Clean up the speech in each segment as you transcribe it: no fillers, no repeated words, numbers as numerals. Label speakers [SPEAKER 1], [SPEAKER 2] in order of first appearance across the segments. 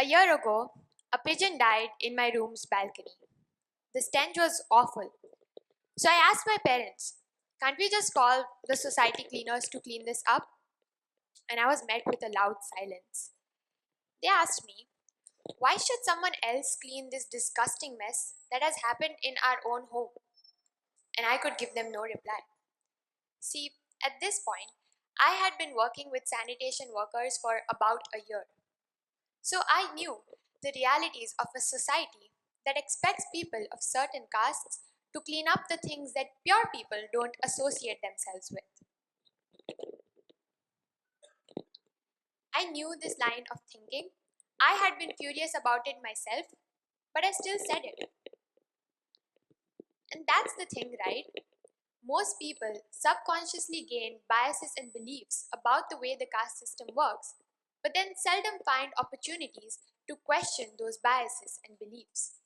[SPEAKER 1] A year ago, a pigeon died in my room's balcony. The stench was awful. So I asked my parents, can't we just call the society cleaners to clean this up? And I was met with a loud silence. They asked me, why should someone else clean this disgusting mess that has happened in our own home? And I could give them no reply. See, at this point, I had been working with sanitation workers for about a year. So I knew the realities of a society that expects people of certain castes to clean up the things that pure people don't associate themselves with. I knew this line of thinking. I had been furious about it myself, but I still said it. And that's the thing, right? Most people subconsciously gain biases and beliefs about the way the caste system works, but then seldom find opportunities to question those biases and beliefs.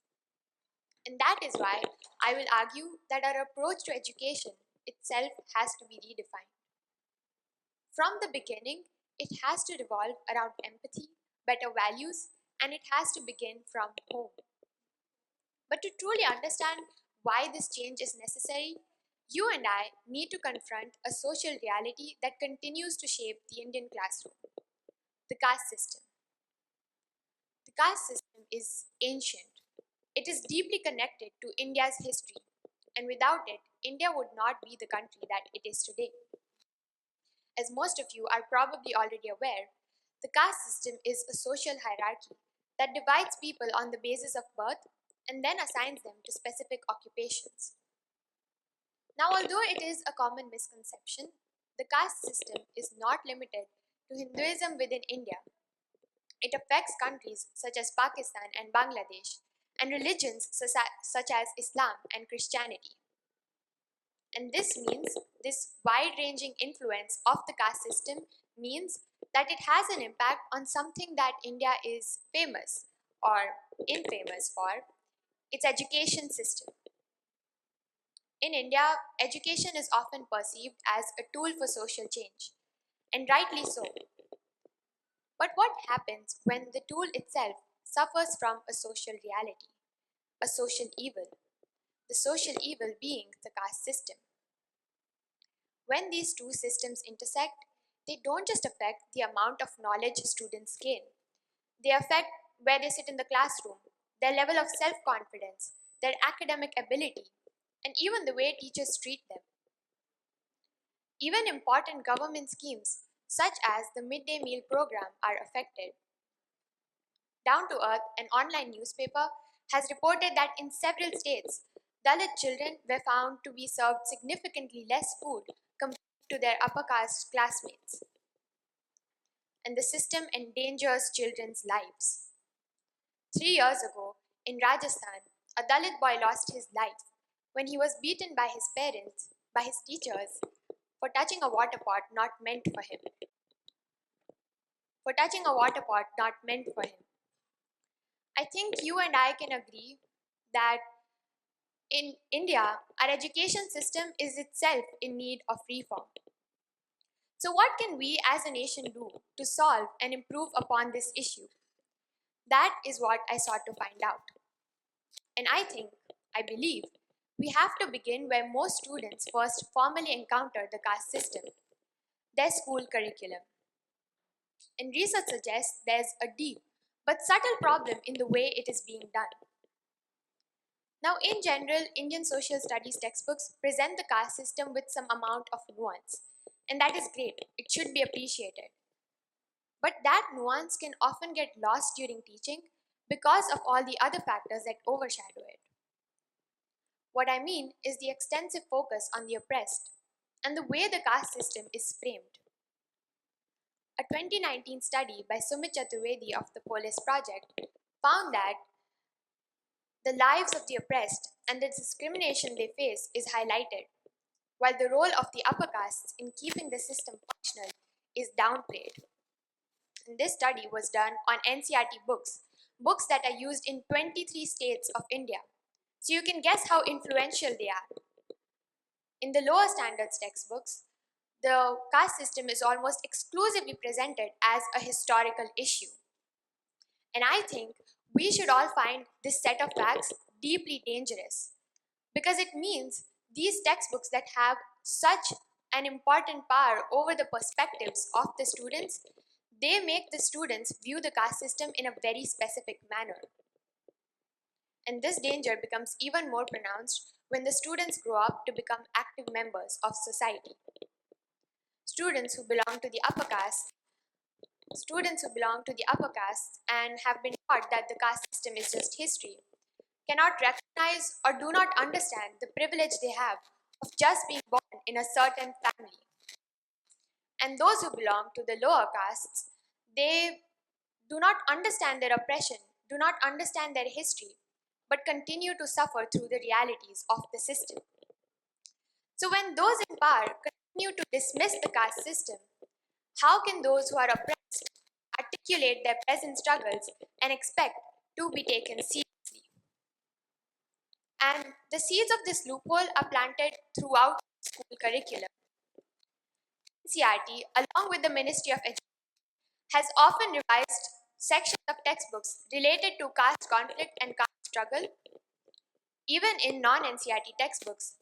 [SPEAKER 1] And that is why I will argue that our approach to education itself has to be redefined. From the beginning, it has to revolve around empathy, better values, and it has to begin from home. But to truly understand why this change is necessary, you and I need to confront a social reality that continues to shape the Indian classroom: the caste system. The caste system is ancient, it is deeply connected to India's history, and without it, India would not be the country that it is today. As most of you are probably already aware, the caste system is a social hierarchy that divides people on the basis of birth and then assigns them to specific occupations. Now, although it is a common misconception, the caste system is not limited to Hinduism within India. It affects countries such as Pakistan and Bangladesh, and religions such as Islam and Christianity. And this wide ranging influence of the caste system means that it has an impact on something that India is famous or infamous for: its education system. In India, education is often perceived as a tool for social change, and rightly so. But what happens when the tool itself suffers from a social reality, a social evil? The social evil being the caste system. When these two systems intersect, they don't just affect the amount of knowledge students gain, they affect where they sit in the classroom, their level of self confidence, their academic ability, and even the way teachers treat them. Even important government schemes, such as the midday meal program, are affected. Down to Earth, an online newspaper, has reported that in several states, Dalit children were found to be served significantly less food compared to their upper caste classmates, and the system endangers children's lives. 3 years ago, in Rajasthan, a Dalit boy lost his life when he was beaten by his parents, by his teachers, for touching a water pot not meant for him. For touching a water pot not meant for him. I think you and I can agree that in India, our education system is itself in need of reform. So, what can we as a nation do to solve and improve upon this issue? That is what I sought to find out. And I believe, we have to begin where most students first formally encounter the caste system: their school curriculum. And research suggests there's a deep but subtle problem in the way it is being done. Now, in general, Indian social studies textbooks present the caste system with some amount of nuance, and that is great, it should be appreciated. But that nuance can often get lost during teaching because of all the other factors that overshadow it. What I mean is the extensive focus on the oppressed and the way the caste system is framed. A 2019 study by Sumit Chaturvedi of the Polis Project found that the lives of the oppressed and the discrimination they face is highlighted, while the role of the upper castes in keeping the system functional is downplayed. And this study was done on NCRT books, books that are used in 23 states of India. So you can guess how influential they are. In the lower standards textbooks, the caste system is almost exclusively presented as a historical issue. And I think we should all find this set of facts deeply dangerous because it means these textbooks that have such an important power over the perspectives of the students, they make the students view the caste system in a very specific manner. And this danger becomes even more pronounced when the students grow up to become active members of society. Students who belong to the upper caste Students who belong to the upper castes and have been taught that the caste system is just history cannot recognize or do not understand the privilege they have of just being born in a certain family. And those who belong to the lower castes, they do not understand their oppression, do not understand their history, but continue to suffer through the realities of the system. So when those in power continue to dismiss the caste system, how can those who are oppressed articulate their present struggles and expect to be taken seriously? And the seeds of this loophole are planted throughout school curriculum. NCRT, along with the Ministry of Education, has often revised sections of textbooks related to caste conflict and caste struggle, even in non-NCRT textbooks,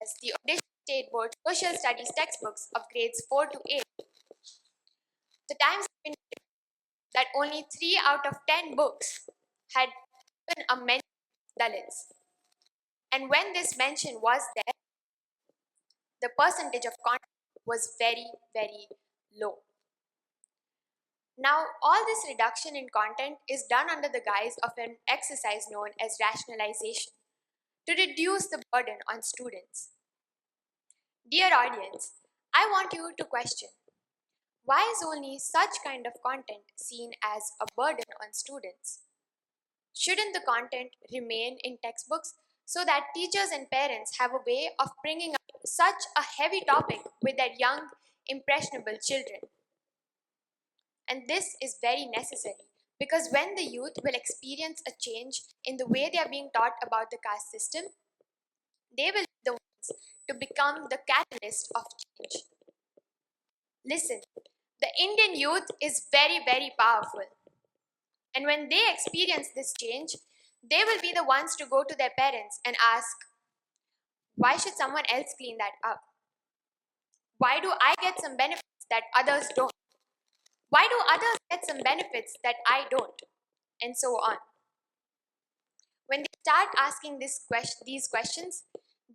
[SPEAKER 1] as the Odisha State Board Social Studies textbooks of grades 4 to 8. The Times have been that only 3 out of 10 books had even a mention of Dalits. And when this mention was there, the percentage of content was very, very low. Now, all this reduction in content is done under the guise of an exercise known as rationalization to reduce the burden on students. Dear audience, I want you to question, why is only such kind of content seen as a burden on students? Shouldn't the content remain in textbooks so that teachers and parents have a way of bringing up such a heavy topic with their young, impressionable children? And this is very necessary because when the youth will experience a change in the way they are being taught about the caste system, they will be the ones to become the catalyst of change. Listen, the Indian youth is very, very powerful. And when they experience this change, they will be the ones to go to their parents and ask, why should someone else clean that up? Why do I get some benefits that others don't? Why do others get some benefits that I don't? And so on. When they start asking these questions,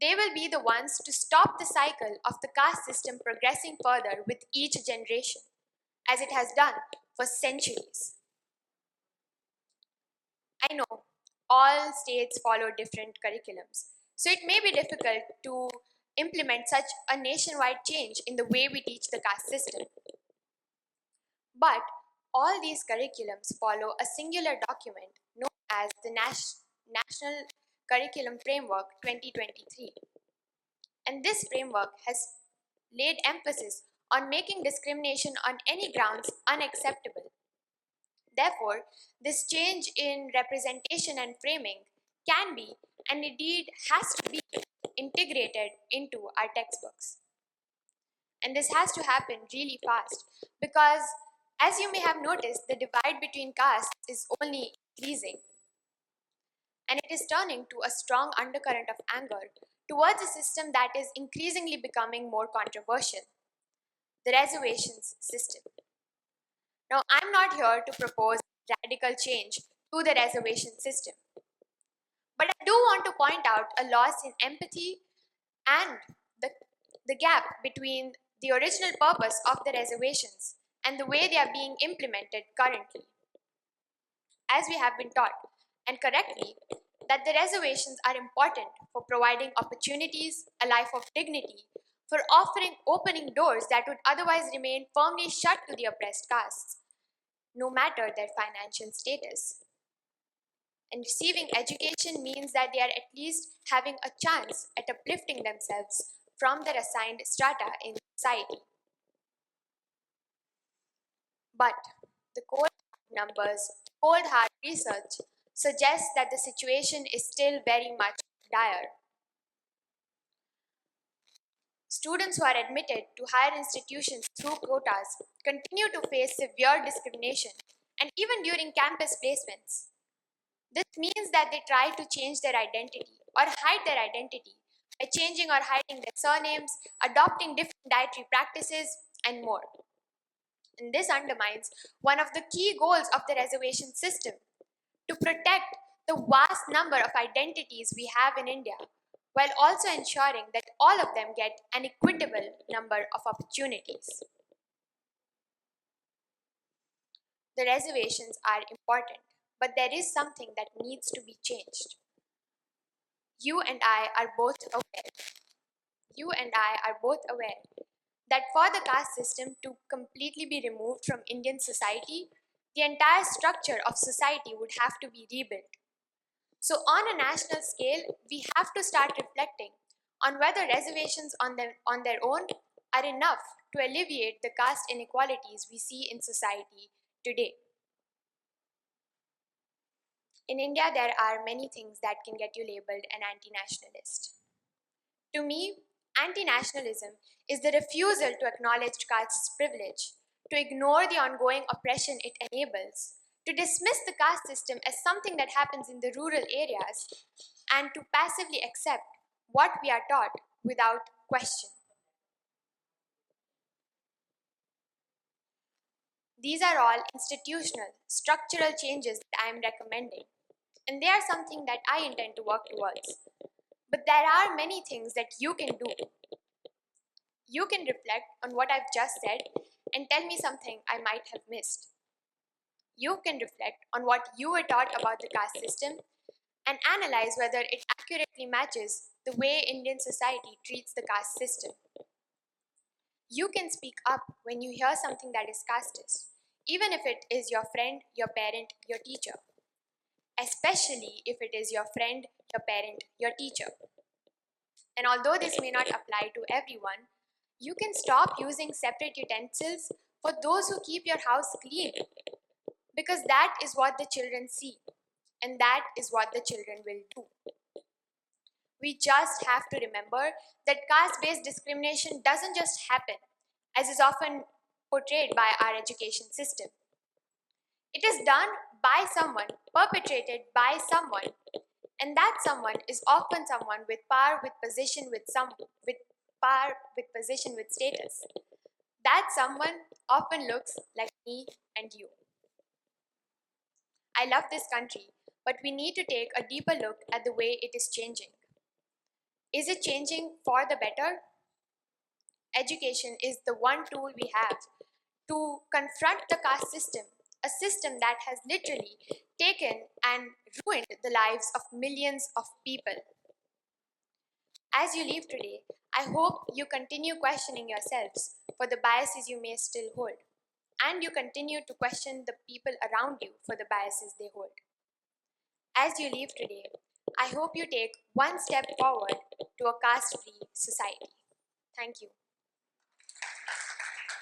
[SPEAKER 1] they will be the ones to stop the cycle of the caste system progressing further with each generation, as it has done for centuries. I know all states follow different curriculums, so it may be difficult to implement such a nationwide change in the way we teach the caste system. But all these curriculums follow a singular document known as the National Curriculum Framework 2023. And this framework has laid emphasis on making discrimination on any grounds unacceptable. Therefore, this change in representation and framing can be, and indeed has to be, integrated into our textbooks. And this has to happen really fast because, as you may have noticed, the divide between castes is only increasing. And it is turning to a strong undercurrent of anger towards a system that is increasingly becoming more controversial, the reservations system. Now, I'm not here to propose radical change to the reservation system, but I do want to point out a loss in empathy and the, the gap between the original purpose of the reservations and the way they are being implemented currently. As we have been taught, and correctly, that the reservations are important for providing opportunities, a life of dignity, for offering opening doors that would otherwise remain firmly shut to the oppressed castes, no matter their financial status. And receiving education means that they are at least having a chance at uplifting themselves from their assigned strata in society. But the cold numbers, cold hard research suggests that the situation is still very much dire. Students who are admitted to higher institutions through quotas continue to face severe discrimination and even during campus placements. This means that they try to change their identity or hide their identity by changing or hiding their surnames, adopting different dietary practices, and more. And this undermines one of the key goals of the reservation system, to protect the vast number of identities we have in India, while also ensuring that all of them get an equitable number of opportunities. The reservations are important, but there is something that needs to be changed. You and I are both aware. You and I are both aware that for the caste system to completely be removed from Indian society, the entire structure of society would have to be rebuilt. So, on a national scale, we have to start reflecting on whether reservations on their own are enough to alleviate the caste inequalities we see in society today. In India, there are many things that can get you labeled an anti nationalist. To me, anti nationalism is the refusal to acknowledge caste's privilege, to ignore the ongoing oppression it enables, to dismiss the caste system as something that happens in the rural areas, and to passively accept what we are taught without question. These are all institutional, structural changes that I am recommending, and they are something that I intend to work towards. But there are many things that you can do. You can reflect on what I've just said and tell me something I might have missed. You can reflect on what you were taught about the caste system and analyze whether it accurately matches the way Indian society treats the caste system. You can speak up when you hear something that is casteist, even if it is your friend, your parent, your teacher. Especially if it is your friend, your parent, your teacher. And although this may not apply to everyone, you can stop using separate utensils for those who keep your house clean, because that is what the children see, and that is what the children will do. We just have to remember that caste based discrimination doesn't just happen, as is often portrayed by our education system. It is done by someone, perpetrated by someone, and that someone is often someone with power, with power, with position, with status. That someone often looks like me and you. I love this country, but we need to take a deeper look at the way it is changing. Is it changing for the better? Education is the one tool we have to confront the caste system, a system that has literally taken and ruined the lives of millions of people. As you leave today, I hope you continue questioning yourselves for the biases you may still hold, and you continue to question the people around you for the biases they hold. As you leave today, I hope you take one step forward to a caste free society. Thank you.